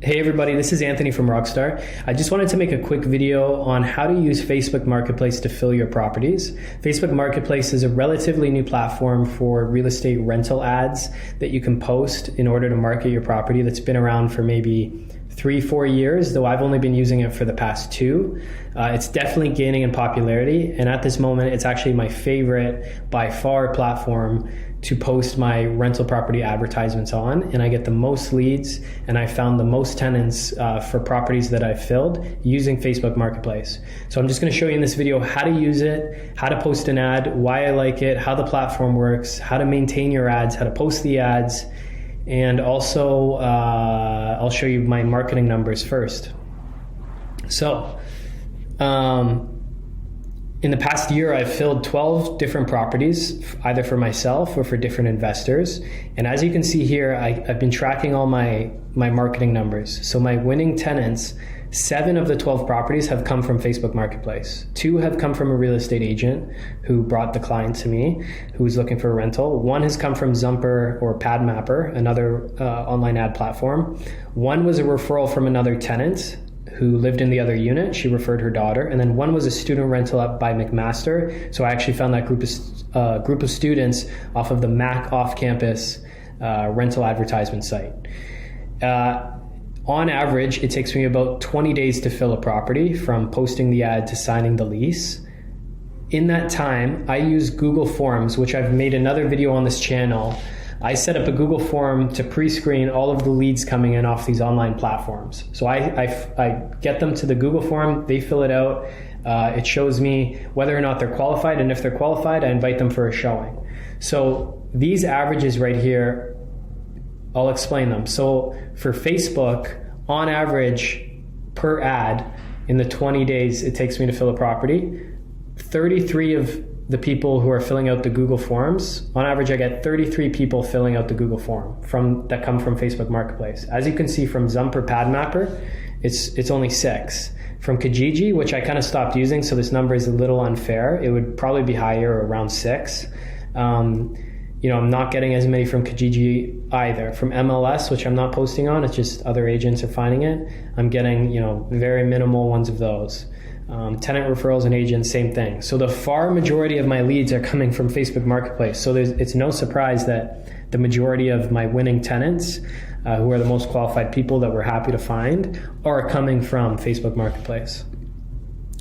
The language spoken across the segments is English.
Hey everybody, this is Anthony from Rockstar. I just wanted to make a quick video on how to use Facebook Marketplace to fill your properties. Facebook Marketplace is a relatively new platform for real estate rental ads that you can post in order to market your property that's been around for maybe 3-4 years, though I've only been using it for the past 2. It's definitely gaining in popularity, and at this moment it's actually my favorite by far platform to post my rental property advertisements on, and I get the most leads and I found the most tenants for properties that I've filled using Facebook Marketplace. So I'm just going to show you in this video how to use it, how to post an ad, why I like it, how the platform works, how to maintain your ads, how to post the ads, and also I'll show you my marketing numbers first. So in the past year, I've filled 12 different properties, either for myself or for different investors. And as you can see here, I've been tracking all my marketing numbers. So my winning tenants, 7 of the 12 properties have come from Facebook Marketplace. 2 have come from a real estate agent who brought the client to me, who was looking for a rental. 1 has come from Zumper or PadMapper, another online ad platform. 1 was a referral from another tenant who lived in the other unit. She referred her daughter. And then 1 was a student rental up by McMaster. So I actually found that group of students off of the Mac off-campus rental advertisement site. On average, it takes me about 20 days to fill a property from posting the ad to signing the lease. In that time, I use Google Forms, which I've made another video on this channel. I set up a Google form to pre-screen all of the leads coming in off these online platforms. So I get them to the Google form, they fill it out. It shows me whether or not they're qualified, and if they're qualified, I invite them for a showing. So these averages right here, I'll explain them. So for Facebook, on average per ad in the 20 days it takes me to fill a property, 33 of the people who are filling out the Google Forms, on average I get 33 people filling out the Google form that come from Facebook Marketplace. As you can see from Zumper PadMapper, it's only 6. From Kijiji, which I kind of stopped using, so this number is a little unfair, it would probably be higher, around 6. I'm not getting as many from Kijiji either. From MLS, which I'm not posting on, it's just other agents are finding it, I'm getting very minimal ones of those. Tenant referrals and agents, same thing. So the far majority of my leads are coming from Facebook Marketplace. So it's no surprise that the majority of my winning tenants, who are the most qualified people that we're happy to find, are coming from Facebook Marketplace.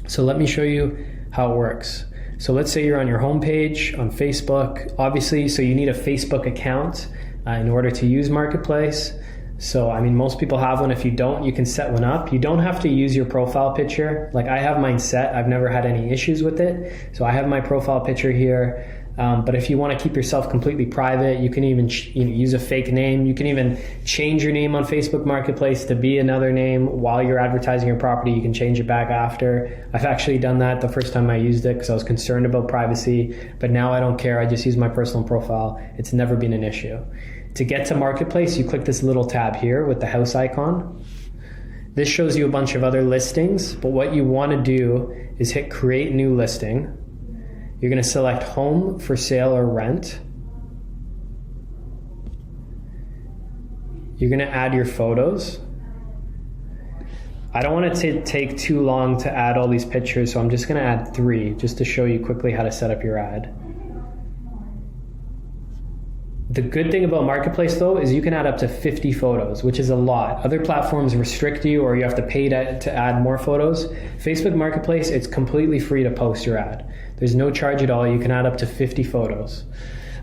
So let me show you how it works. So let's say you're on your homepage on Facebook, obviously, so you need a Facebook account in order to use Marketplace. So, most people have one. If you don't, you can set one up. You don't have to use your profile picture. Like I have mine set. I've never had any issues with it. So I have my profile picture here. But if you want to keep yourself completely private, you can even use a fake name. You can even change your name on Facebook Marketplace to be another name while you're advertising your property. You can change it back after. I've actually done that the first time I used it because I was concerned about privacy. But now I don't care. I just use my personal profile. It's never been an issue. To get to Marketplace, you click this little tab here with the house icon. This shows you a bunch of other listings, but what you want to do is hit Create New Listing. You're going to select Home, For Sale, or Rent. You're going to add your photos. I don't want it to take too long to add all these pictures, so I'm just going to add 3 just to show you quickly how to set up your ad. The good thing about Marketplace though is you can add up to 50 photos, which is a lot. Other platforms restrict you or you have to pay to add more photos. Facebook Marketplace, it's completely free to post your ad. There's no charge at all. You can add up to 50 photos.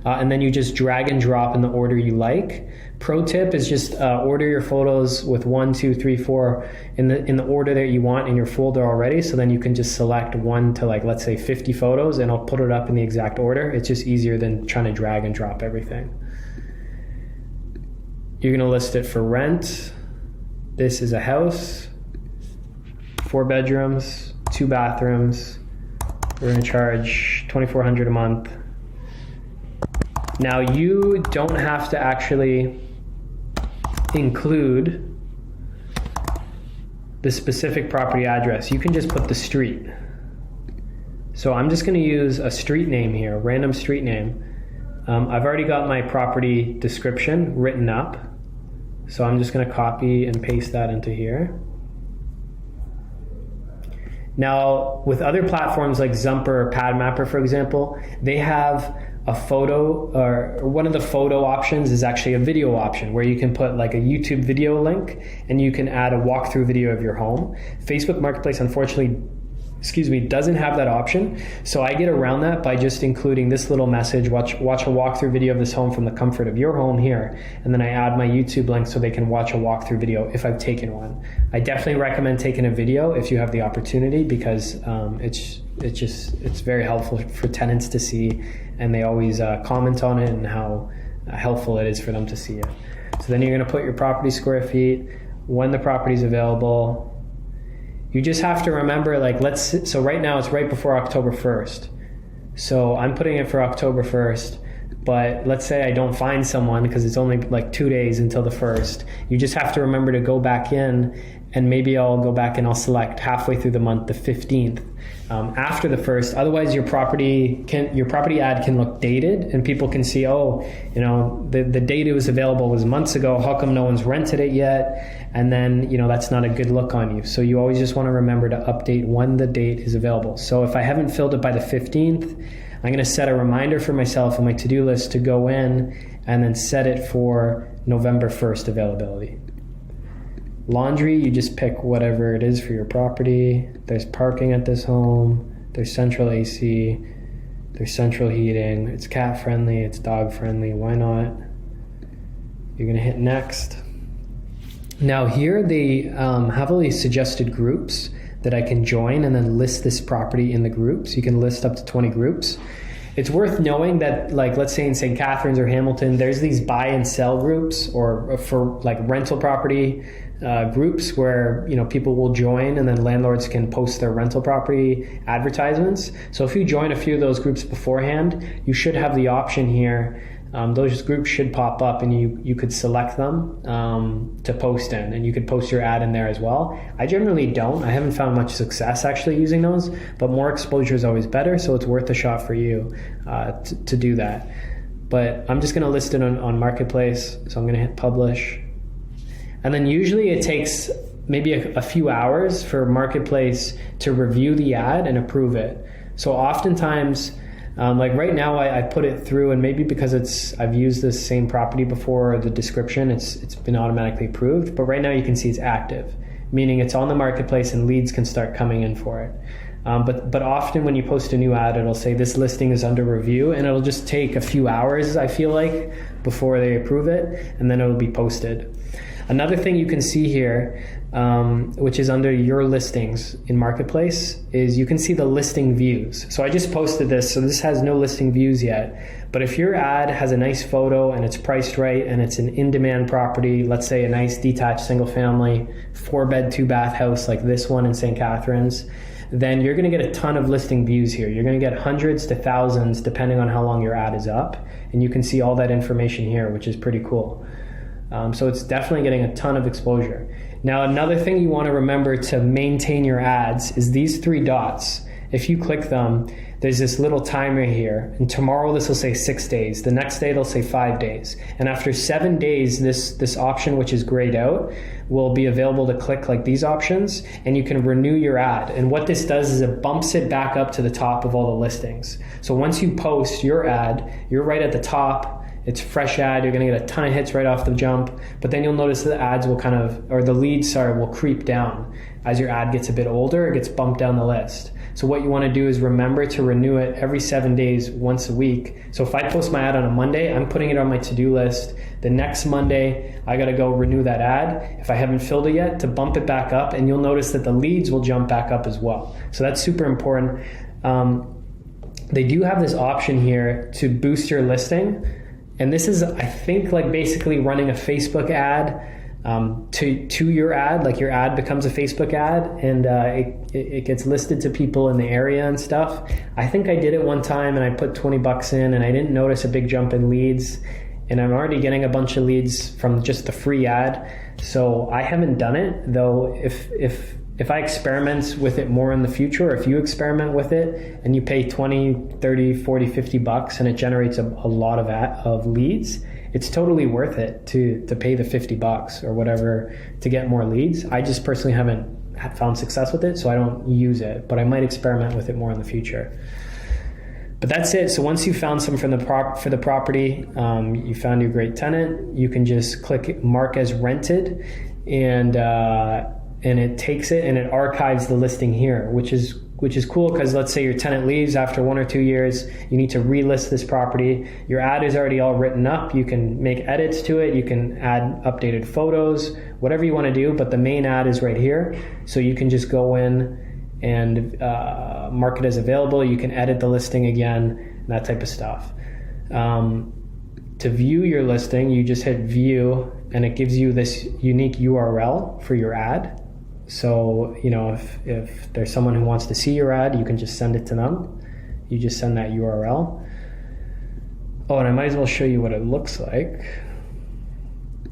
And then you just drag and drop in the order you like. Pro tip is just order your photos with 1, 2, 3, 4 in the order that you want in your folder already. So then you can just select 1 to let's say 50 photos and I'll put it up in the exact order. It's just easier than trying to drag and drop everything. You're gonna list it for rent. This is a house, 4 bedrooms, 2 bathrooms. We're gonna charge $2,400 a month. Now you don't have to actually include the specific property address. You can just put the street. So I'm just going to use a street name here, random street name. I've already got my property description written up. So I'm just going to copy and paste that into here. Now, with other platforms like Zumper or PadMapper, for example, they have a photo, or one of the photo options is actually a video option where you can put like a YouTube video link and you can add a walkthrough video of your home. Facebook Marketplace, unfortunately, doesn't have that option. So I get around that by just including this little message, watch a walkthrough video of this home from the comfort of your home here. And then I add my YouTube link so they can watch a walkthrough video if I've taken one. I definitely recommend taking a video if you have the opportunity, because it's very helpful for tenants to see, and they always comment on it and how helpful it is for them to see it. So then you're going to put your property square feet, when the property is available. You just have to remember, so right now it's right before October 1st. So I'm putting it for October 1st, but let's say I don't find someone because it's only like 2 days until the 1st. You just have to remember to go back in, and maybe I'll go back and I'll select halfway through the month, the 15th, after the 1st. Otherwise, your property ad can look dated, and people can see, the date it was available was months ago. How come no one's rented it yet? And then, that's not a good look on you. So you always just want to remember to update when the date is available. So if I haven't filled it by the 15th, I'm going to set a reminder for myself on my to-do list to go in and then set it for November 1st availability. Laundry, you just pick whatever it is for your property. There's parking at this home. There's central AC. There's central heating. It's cat friendly. It's dog friendly. Why not? You're going to hit next. Now here they have all these suggested groups that I can join and then list this property in the groups. You can list up to 20 groups. It's worth knowing that, let's say in St. Catharines or Hamilton, there's these buy and sell groups, or for rental property groups where people will join, and then landlords can post their rental property advertisements. So if you join a few of those groups beforehand, you should have the option here. Those groups should pop up, and you could select them to post in, and you could post your ad in there as well. I generally don't. I haven't found much success actually using those, but more exposure is always better, so it's worth a shot for you to do that. But I'm just going to list it on Marketplace, so I'm going to hit publish. And then usually it takes maybe a few hours for Marketplace to review the ad and approve it. So oftentimes, right now I put it through, and maybe because I've used this same property before, the description, it's been automatically approved. But right now you can see it's active, meaning it's on the Marketplace and leads can start coming in for it. But often when you post a new ad, it'll say this listing is under review, and it'll just take a few hours, I feel like, before they approve it, and then it'll be posted. Another thing you can see here, which is under your listings in Marketplace, is you can see the listing views. So I just posted this, so this has no listing views yet. But if your ad has a nice photo and it's priced right and it's an in-demand property, let's say a nice detached single-family 4-bed, 2-bath house like this one in St. Catharines, then you're going to get a ton of listing views here. You're going to get hundreds to thousands depending on how long your ad is up. And you can see all that information here, which is pretty cool. So it's definitely getting a ton of exposure. Now, another thing you want to remember to maintain your ads is these 3 dots. If you click them, there's this little timer here, and tomorrow this will say 6 days. The next day it'll say 5 days. And after 7 days, this option, which is grayed out, will be available to click like these options, and you can renew your ad. And what this does is it bumps it back up to the top of all the listings. So once you post your ad, you're right at the top. It's a fresh ad. You're going to get a ton of hits right off the jump, but then you'll notice the ads will the leads will creep down. As your ad gets a bit older, it gets bumped down the list. So what you want to do is remember to renew it every 7 days, once a week. So if I post my ad on a Monday, I'm putting it on my to-do list. The next Monday, I got to go renew that ad, if I haven't filled it yet, to bump it back up, and you'll notice that the leads will jump back up as well. So that's super important. They do have this option here to boost your listing. And this is, I think, basically running a Facebook ad to your ad. Like your ad becomes a Facebook ad, and it gets listed to people in the area and stuff. I think I did it one time, and I put $20 in, and I didn't notice a big jump in leads. And I'm already getting a bunch of leads from just the free ad. So I haven't done it, though. If if I experiment with it more in the future, or if you experiment with it and you pay 20, 30, 40, 50 bucks and it generates a lot of leads, it's totally worth it to pay the 50 bucks or whatever to get more leads. I just personally haven't found success with it, so I don't use it, but I might experiment with it more in the future. But that's it. So once you found some for the property, you found your great tenant, you can just click mark as rented, and it takes it and it archives the listing here, which is cool, because let's say your tenant leaves after 1 or 2 years, you need to relist this property. Your ad is already all written up. You can make edits to it. You can add updated photos, whatever you want to do, but the main ad is right here. So you can just go in and mark it as available. You can edit the listing again, that type of stuff. To view your listing, you just hit view, and it gives you this unique URL for your ad. So, if there's someone who wants to see your ad, you can just send it to them. You just send that URL. Oh, and I might as well show you what it looks like.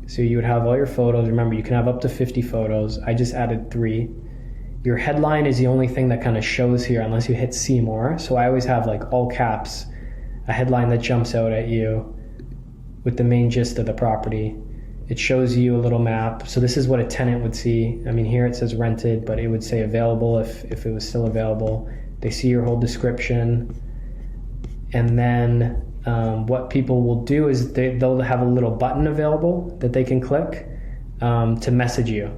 So you would have all your photos. Remember, you can have up to 50 photos. I just added 3. Your headline is the only thing that kind of shows here unless you hit see more. So I always have like all caps, a headline that jumps out at you with the main gist of the property. It shows you a little map. So this is what a tenant would see. I mean, here it says rented, but it would say available if it was still available. They see your whole description. And then what people will do is they'll have a little button available that they can click to message you.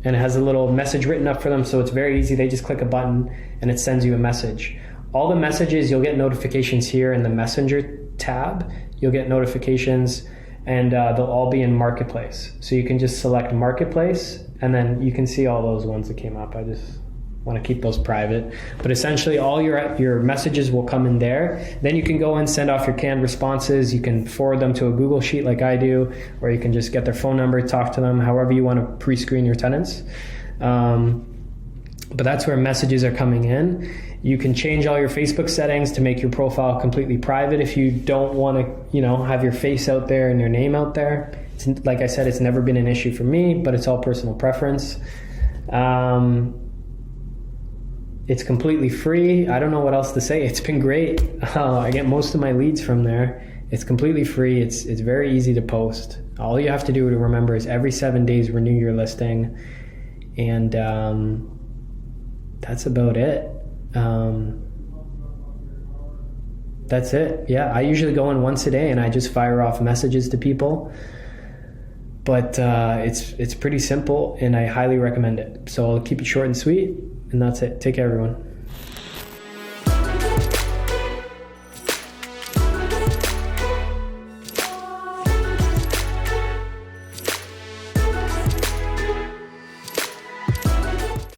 And it has a little message written up for them, so it's very easy. They just click a button and it sends you a message. All the messages, you'll get notifications here in the Messenger tab. You'll get notifications, and they'll all be in Marketplace. So you can just select Marketplace, and then you can see all those ones that came up. I just want to keep those private. But essentially all your messages will come in there. Then you can go and send off your canned responses. You can forward them to a Google Sheet like I do, or you can just get their phone number, talk to them, however you want to pre-screen your tenants. But that's where messages are coming in. You can change all your Facebook settings to make your profile completely private if you don't want to, have your face out there and your name out there. Like I said, it's never been an issue for me, but it's all personal preference. It's completely free. I don't know what else to say. It's been great. I get most of my leads from there. It's completely free. It's very easy to post. All you have to do to remember is every 7 days renew your listing, and that's about it. That's it. Yeah, I usually go in once a day and I just fire off messages to people. But it's pretty simple, and I highly recommend it. So I'll keep it short and sweet, and that's it. Take care, everyone.